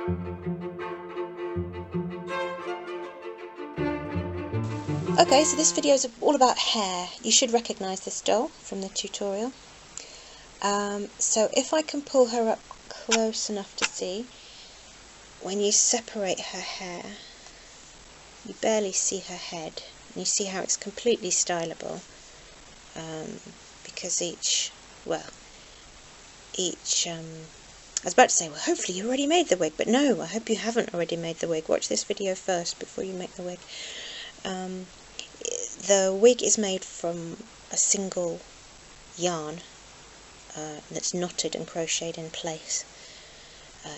Okay, so this video is all about hair. You should recognise this doll from the tutorial. So if I can pull her up close enough to see, when you separate her hair, you barely see her head, and you see how it's completely stylable, because I was about to say, well, hopefully you already made the wig, but no, I hope you haven't already made the wig. Watch this video first before you make the wig. The wig is made from a single yarn that's knotted and crocheted in place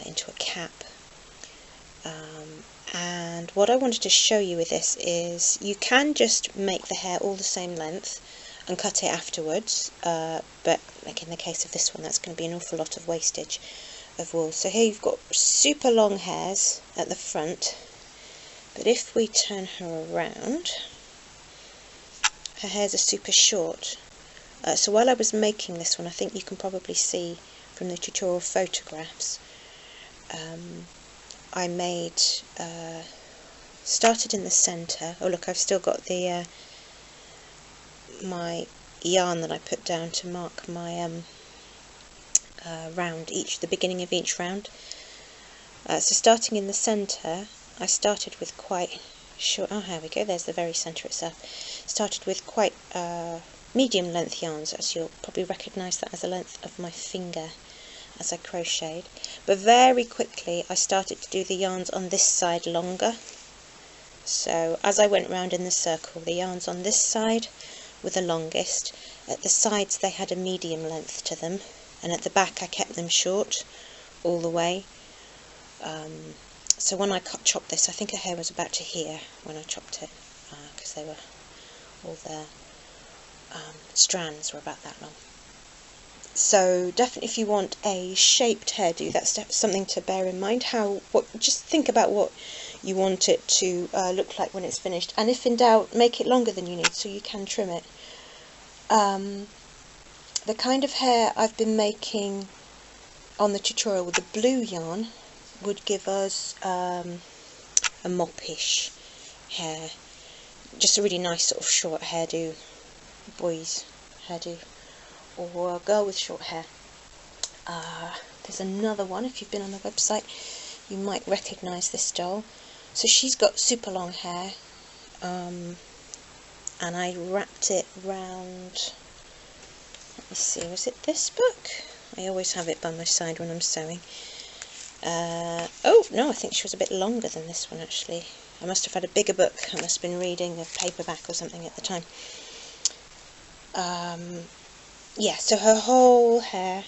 into a cap. And what I wanted to show you with this is you can just make the hair all the same length and cut it afterwards, but like in the case of this one, that's going to be an awful lot of wastage of wool. So here you've got super long hairs at the front, but if we turn her around, her hairs are super short. So while I was making this one, I think you can probably see from the tutorial photographs, I made, started in the centre. Oh look, I've still got the my yarn that I put down to mark my round, the beginning of each round. So starting in the centre, I started with quite short, oh here we go, there's the very centre itself. Started with quite medium length yarns, as you'll probably recognise that as the length of my finger as I crocheted. But very quickly I started to do the yarns on this side longer. So as I went round in the circle, the yarns on this side were the longest. At the sides they had a medium length to them, and at the back I kept them short all the way. So when I chopped this, I think her hair was about to here when I chopped it, because they were all the strands were about that long. So definitely, if you want a shaped hairdo, that's something to bear in mind. Just think about what you want it to look like when it's finished, and if in doubt, make it longer than you need so you can trim it. The kind of hair I've been making on the tutorial with the blue yarn would give us a mop-ish hair, just a really nice sort of short hairdo, boy's hairdo, or a girl with short hair. There's another one, if you've been on the website you might recognise this doll. So she's got super long hair, and I wrapped it round, let me see, was it this book? I always have it by my side when I'm sewing. Oh no, I think she was a bit longer than this one actually. I must have had a bigger book, I must have been reading a paperback or something at the time. Yeah, so her whole hair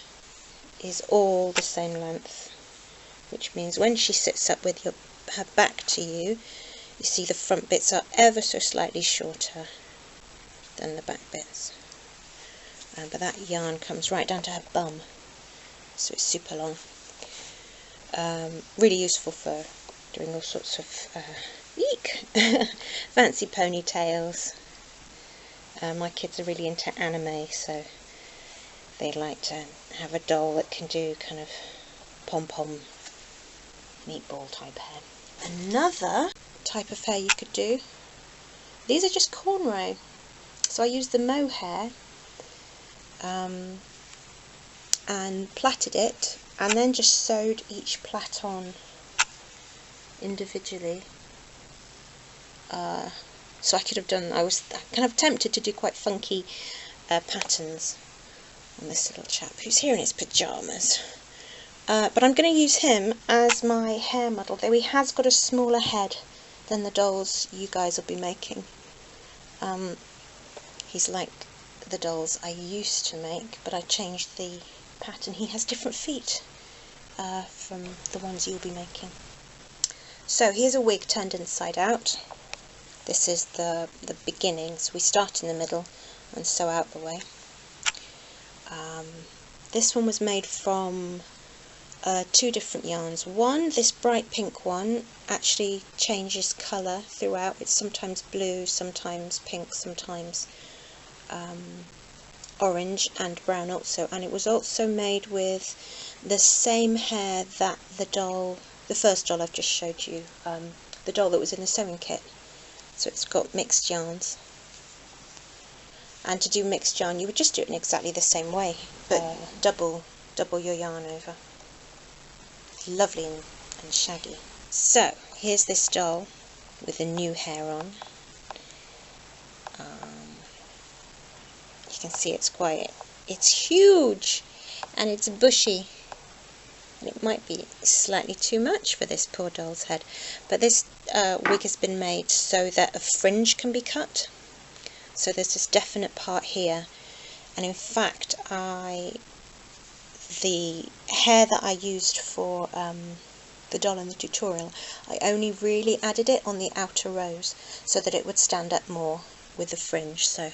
is all the same length, which means when she sits up with her back to you, you see the front bits are ever so slightly shorter than the back bits. But that yarn comes right down to her bum, so it's super long. Really useful for doing all sorts of fancy ponytails. My kids are really into anime, so they like to have a doll that can do kind of pom-pom meatball type hair. Another type of hair you could do, these are just cornrow. So I used the mohair and plaited it, and then just sewed each plait on individually. So I could have done, I was kind of tempted to do quite funky patterns on this little chap who's here in his pyjamas. But I'm going to use him as my hair model, though he has got a smaller head than the dolls you guys will be making. He's like the dolls I used to make, but I changed the pattern. He has different feet from the ones you'll be making. So here's a wig turned inside out. This is the beginning, so we start in the middle and sew out the way. This one was made from two different yarns. One, this bright pink one, actually changes colour throughout. It's sometimes blue, sometimes pink, sometimes orange and brown also, and it was also made with the same hair that the doll the first doll I've just showed you, the doll that was in the sewing kit. So it's got mixed yarns. And to do mixed yarn, you would just do it in exactly the same way, but double your yarn over. It's lovely and shaggy. So here's this doll with a new hair on. You can see it's huge and it's bushy. And it might be slightly too much for this poor doll's head, but this wig has been made so that a fringe can be cut. So there's this definite part here, and in fact the hair that I used for the doll in the tutorial, I only really added it on the outer rows so that it would stand up more with the fringe. So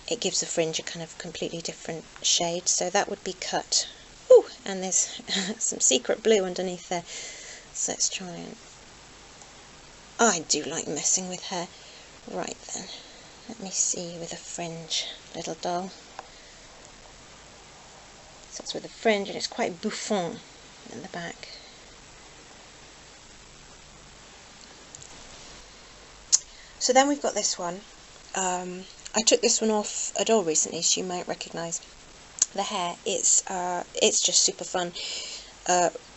it gives the fringe a kind of completely different shade, so that would be cut. Ooh, and there's some secret blue underneath there, so let's try and... I do like messing with hair. Right then, let me see you with a fringe, little doll. So it's with a fringe and it's quite bouffant in the back. So then we've got this one. I took this one off a doll recently, so you might recognise the hair. It's just super fun.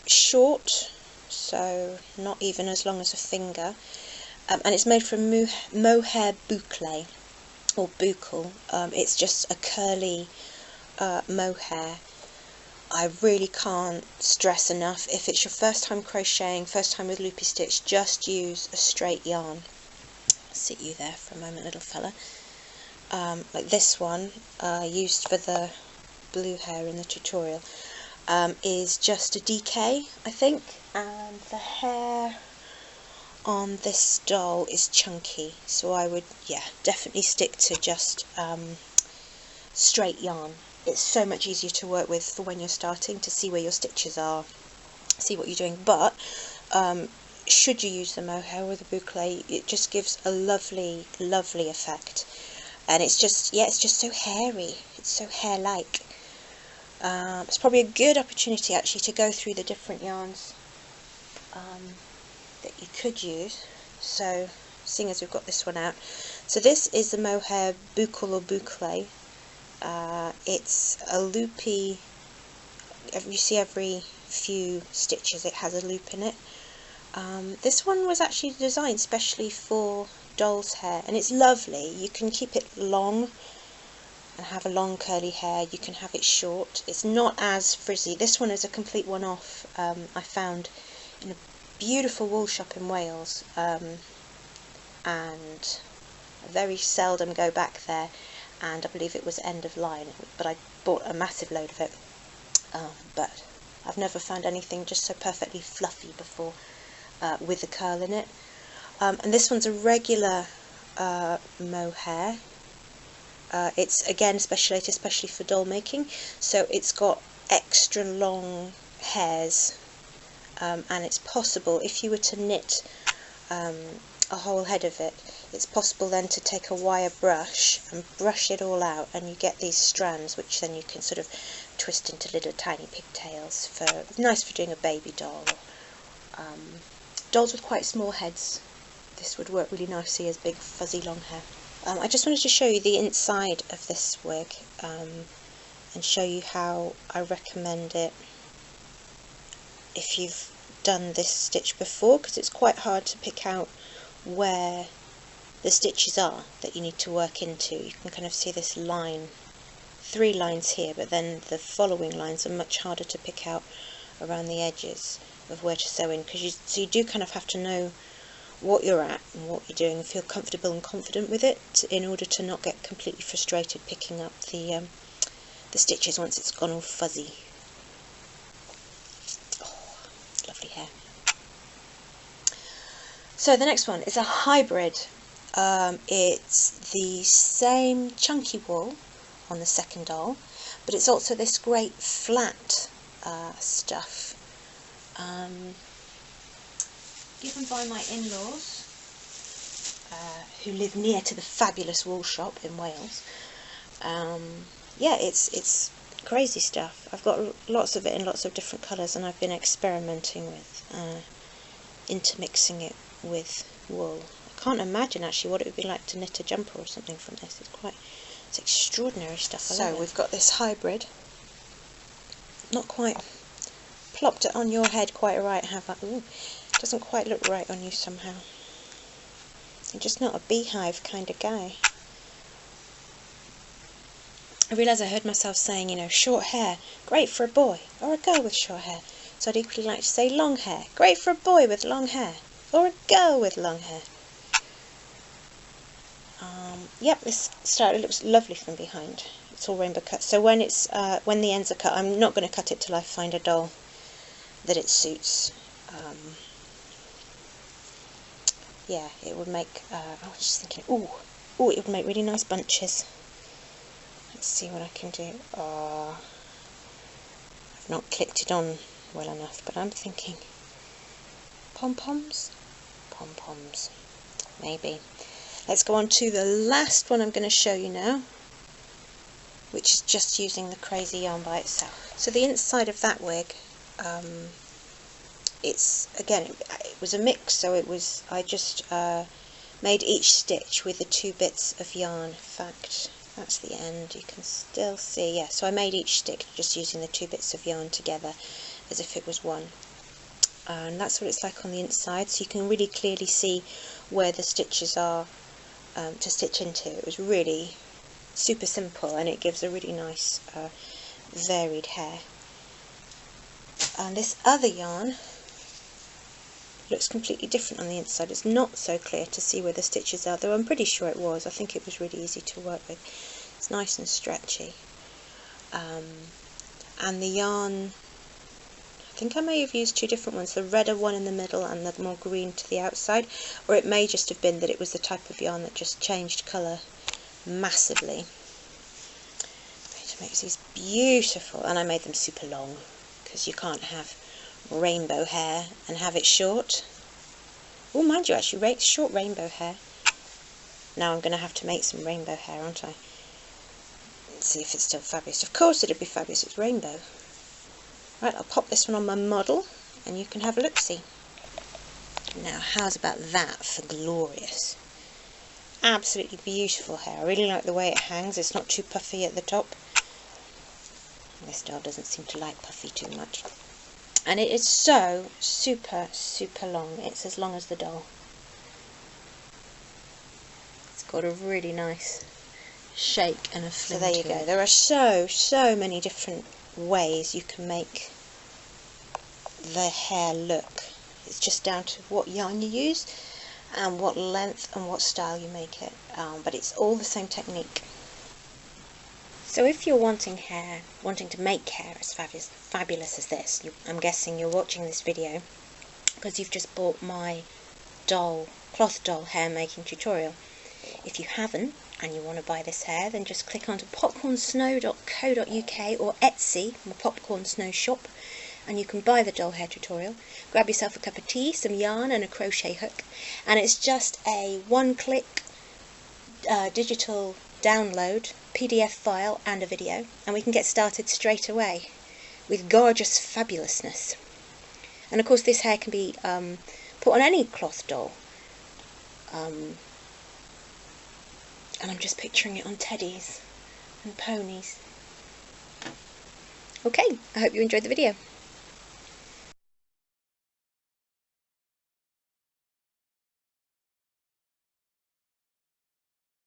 Short, so not even as long as a finger, and it's made from mohair boucle, or boucle. It's just a curly mohair. I really can't stress enough, if it's your first time crocheting, first time with loopy stitch, just use a straight yarn. I'll sit you there for a moment, little fella. Like this one, used for the blue hair in the tutorial, is just a DK, I think, and the hair on this doll is chunky, so I would, yeah, definitely stick to just straight yarn. It's so much easier to work with for when you're starting, to see where your stitches are, see what you're doing. But should you use the mohair or the boucle, it just gives a lovely, lovely effect. And it's just, yeah, it's just so hairy. It's so hair-like. It's probably a good opportunity actually to go through the different yarns that you could use. So, seeing as we've got this one out, so this is the mohair boucle or boucle. It's a loopy. You see every few stitches it has a loop in it. This one was actually designed specially for doll's hair, and it's lovely. You can keep it long and have a long curly hair, you can have it short. It's not as frizzy. This one is a complete one-off. I found in a beautiful wool shop in Wales, and I very seldom go back there, and I believe it was end of line, but I bought a massive load of it. But I've never found anything just so perfectly fluffy before, with the curl in it. And this one's a regular mohair. It's again specialised especially for doll making, so it's got extra long hairs, and it's possible, if you were to knit a whole head of it, it's possible then to take a wire brush and brush it all out, and you get these strands which then you can sort of twist into little tiny pigtails. Nice for doing a baby doll, or dolls with quite small heads. This would work really nicely as big fuzzy long hair. I just wanted to show you the inside of this wig, and show you how I recommend it if you've done this stitch before, because it's quite hard to pick out where the stitches are that you need to work into. You can kind of see this line, 3 lines here, but then the following lines are much harder to pick out around the edges of where to sew in, because you do kind of have to know what you're at and what you're doing and feel comfortable and confident with it in order to not get completely frustrated picking up the stitches once it's gone all fuzzy. Oh, lovely hair. So the next one is a hybrid. It's the same chunky wool on the second doll, but it's also this great flat stuff. Given by my in-laws, who live near to the fabulous wool shop in Wales. Yeah, it's crazy stuff. I've got lots of it in lots of different colours, and I've been experimenting with intermixing it with wool. I can't imagine actually what it would be like to knit a jumper or something from this. It's extraordinary stuff. So we've got this hybrid. Not quite plopped it on your head quite right, have I? Ooh, doesn't quite look right on you somehow. You're just not a beehive kind of guy. I realise I heard myself saying, you know, short hair, great for a boy, or a girl with short hair. So I'd equally like to say long hair, great for a boy with long hair, or a girl with long hair. Yep, this style looks lovely from behind. It's all rainbow cut. So when when the ends are cut, I'm not going to cut it till I find a doll that it suits. Yeah, it would make. I was just thinking, ooh, it would make really nice bunches. Let's see what I can do. I've not clicked it on well enough, but I'm thinking pom-poms? Pom-poms. Maybe. Let's go on to the last one I'm going to show you now, which is just using the crazy yarn by itself. So the inside of that wig, it's, again, it was a mix, so I just made each stitch with the 2 bits of yarn. In fact, that's the end, you can still see, yeah, so I made each stitch just using the 2 bits of yarn together as if it was one. And that's what it's like on the inside, so you can really clearly see where the stitches are to stitch into. It was really super simple, and it gives a really nice varied hair. And this other yarn looks completely different on the inside. It's not so clear to see where the stitches are, though I'm pretty sure it was. I think it was really easy to work with. It's nice and stretchy. And the yarn, I think I may have used 2 different ones, the redder one in the middle and the more green to the outside, or it may just have been that it was the type of yarn that just changed colour massively. It makes these beautiful, and I made them super long, because you can't have rainbow hair and have it short. Oh, mind you, actually, short rainbow hair. Now I'm going to have to make some rainbow hair, aren't I? Let's see if it's still fabulous. Of course it'd be fabulous, it's rainbow. Right, I'll pop this one on my model, and you can have a look-see. Now, how's about that for glorious? Absolutely beautiful hair. I really like the way it hangs. It's not too puffy at the top. This doll doesn't seem to like puffy too much. And it is so super, super long. It's as long as the doll. It's got a really nice shake and a fling. So there you go. There are so many different ways you can make the hair look. It's just down to what yarn you use and what length and what style you make it, but it's all the same technique. So if you're wanting to make hair as fabulous as this, I'm guessing you're watching this video because you've just bought my cloth doll hair making tutorial. If you haven't and you want to buy this hair, then just click onto popcornsnow.co.uk or Etsy, my Popcorn Snow shop, and you can buy the doll hair tutorial. Grab yourself a cup of tea, some yarn and a crochet hook, and it's just a one-click digital download PDF file and a video, and we can get started straight away with gorgeous fabulousness. And of course this hair can be put on any cloth doll. And I'm just picturing it on teddies and ponies. Okay, I hope you enjoyed the video.